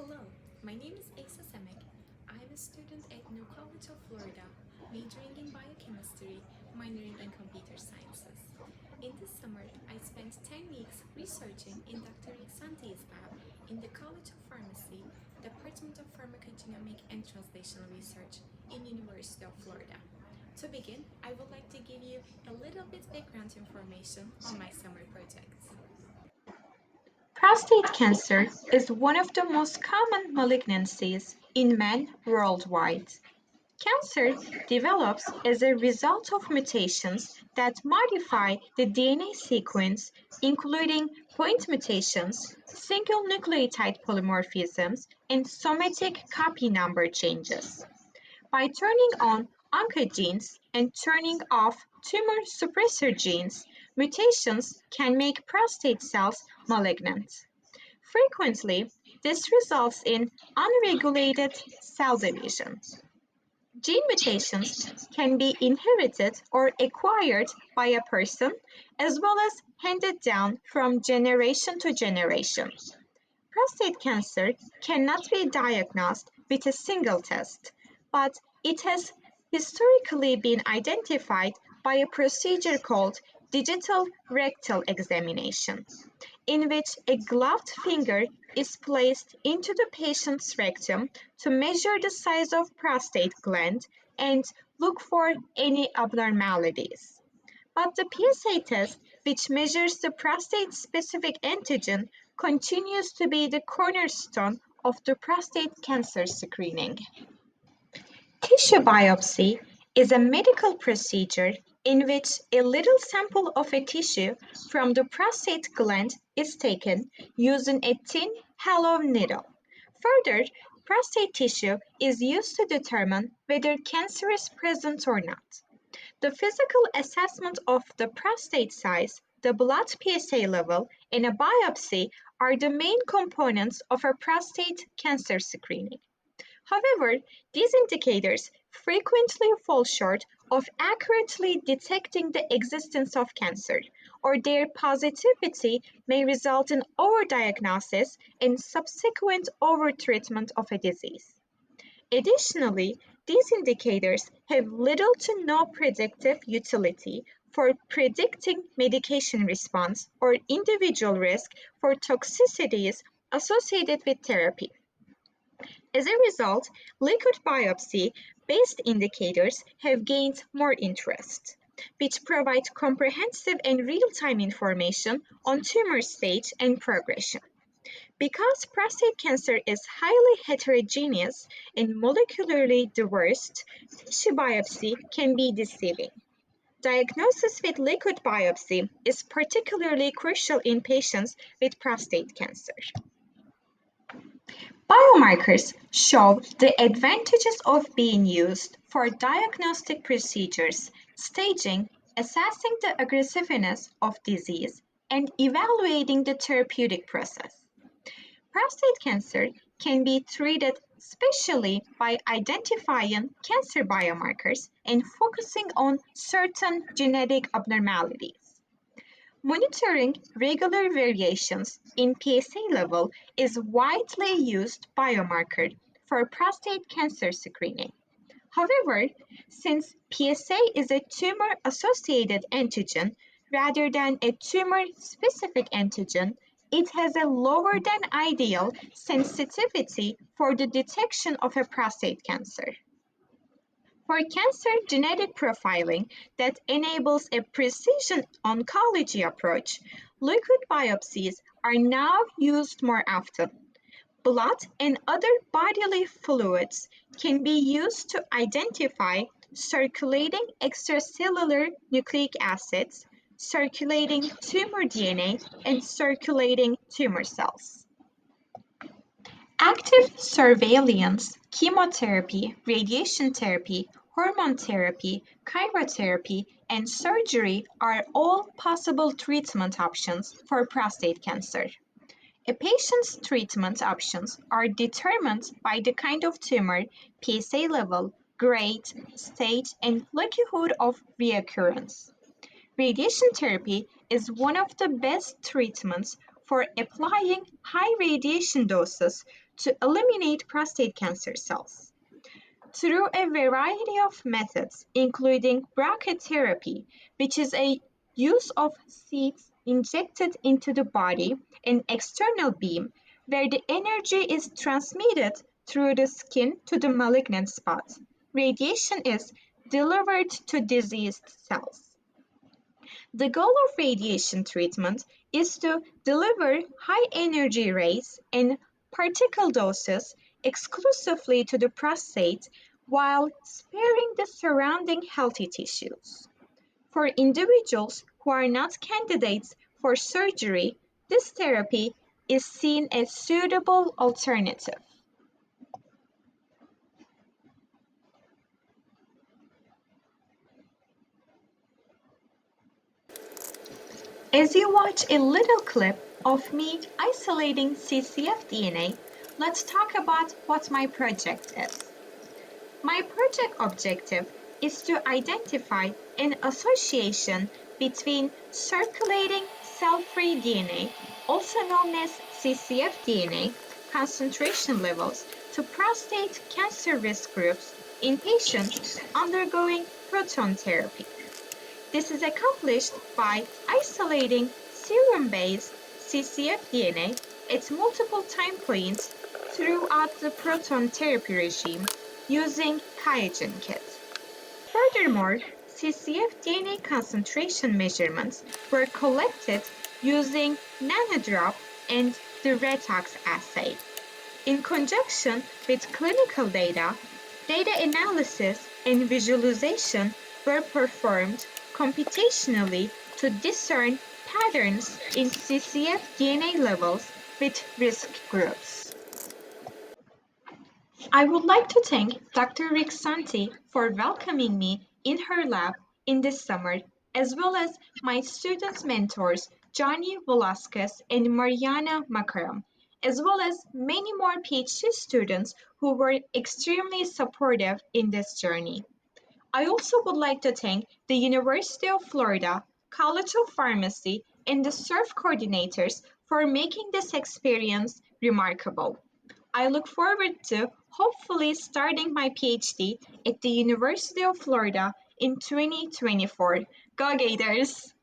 Hello, my name is Ayse Cemek. I'm a student at New College of Florida, majoring in biochemistry, minoring in computer sciences. In this summer, I spent 10 weeks researching in Dr. Xante's lab in the College of Pharmacy, Department of Pharmacogenomic and Translational Research in University of Florida. To begin, I would like to give you a little bit background information on my summer projects. Prostate cancer is one of the most common malignancies in men worldwide. Cancer develops as a result of mutations that modify the DNA sequence, including point mutations, single nucleotide polymorphisms, and somatic copy number changes. By turning on oncogenes and turning off tumor suppressor genes, mutations can make prostate cells malignant. Frequently, this results in unregulated cell division. Gene mutations can be inherited or acquired by a person as well as handed down from generation to generation. Prostate cancer cannot be diagnosed with a single test, but it has historically been identified by a procedure called digital rectal examination, in which a gloved finger is placed into the patient's rectum to measure the size of prostate gland and look for any abnormalities. But the PSA test, which measures the prostate-specific antigen, continues to be the cornerstone of the prostate cancer screening. Tissue biopsy is a medical procedure in which a little sample of a tissue from the prostate gland is taken using a thin, hollow needle. Further, prostate tissue is used to determine whether cancer is present or not. The physical assessment of the prostate size, the blood PSA level, and a biopsy are the main components of a prostate cancer screening. However, these indicators frequently fall short of accurately detecting the existence of cancer, or their positivity may result in overdiagnosis and subsequent overtreatment of a disease. Additionally, these indicators have little to no predictive utility for predicting medication response or individual risk for toxicities associated with therapy. As a result, liquid biopsy based indicators have gained more interest, which provide comprehensive and real time information on tumor stage and progression. Because prostate cancer is highly heterogeneous and molecularly diverse, tissue biopsy can be deceiving. Diagnosis with liquid biopsy is particularly crucial in patients with prostate cancer. Biomarkers show the advantages of being used for diagnostic procedures, staging, assessing the aggressiveness of disease, and evaluating the therapeutic process. Prostate cancer can be treated specially by identifying cancer biomarkers and focusing on certain genetic abnormalities. Monitoring regular variations in PSA level is widely used biomarker for prostate cancer screening. However, since PSA is a tumor-associated antigen rather than a tumor-specific antigen, it has a lower than ideal sensitivity for the detection of a prostate cancer. For cancer genetic profiling that enables a precision oncology approach, liquid biopsies are now used more often. Blood and other bodily fluids can be used to identify circulating extracellular nucleic acids, circulating tumor DNA, and circulating tumor cells. Active surveillance, chemotherapy, radiation therapy, hormone therapy, chirotherapy, and surgery are all possible treatment options for prostate cancer. A patient's treatment options are determined by the kind of tumor, PSA level, grade, stage, and likelihood of reoccurrence. Radiation therapy is one of the best treatments for applying high radiation doses to eliminate prostate cancer cells. Through a variety of methods, including brachytherapy, which is a use of seeds injected into the body, an external beam, where the energy is transmitted through the skin to the malignant spot. Radiation is delivered to diseased cells. The goal of radiation treatment is to deliver high energy rays in particle doses exclusively to the prostate while sparing the surrounding healthy tissues. For individuals who are not candidates for surgery, this therapy is seen as suitable alternative. As you watch a little clip of me isolating CCF DNA, let's talk about what my project is. My project objective is to identify an association between circulating cell-free DNA, also known as CCF DNA, concentration levels to prostate cancer risk groups in patients undergoing proton therapy. This is accomplished by isolating serum-based CCF DNA at multiple time points throughout the proton therapy regime using QIAGEN kit. Furthermore, CCF DNA concentration measurements were collected using nanodrop and the redox assay. In conjunction with clinical data, data analysis and visualization were performed computationally to discern patterns in CCF DNA levels with risk groups. I would like to thank Dr. Rick Santi for welcoming me in her lab in this summer, as well as my students' mentors, Johnny Velasquez and Mariana Makaram, as well as many more PhD students who were extremely supportive in this journey. I also would like to thank the University of Florida, College of Pharmacy, and the SURF coordinators for making this experience remarkable. I look forward to hopefully starting my PhD at the University of Florida in 2024. Go Gators!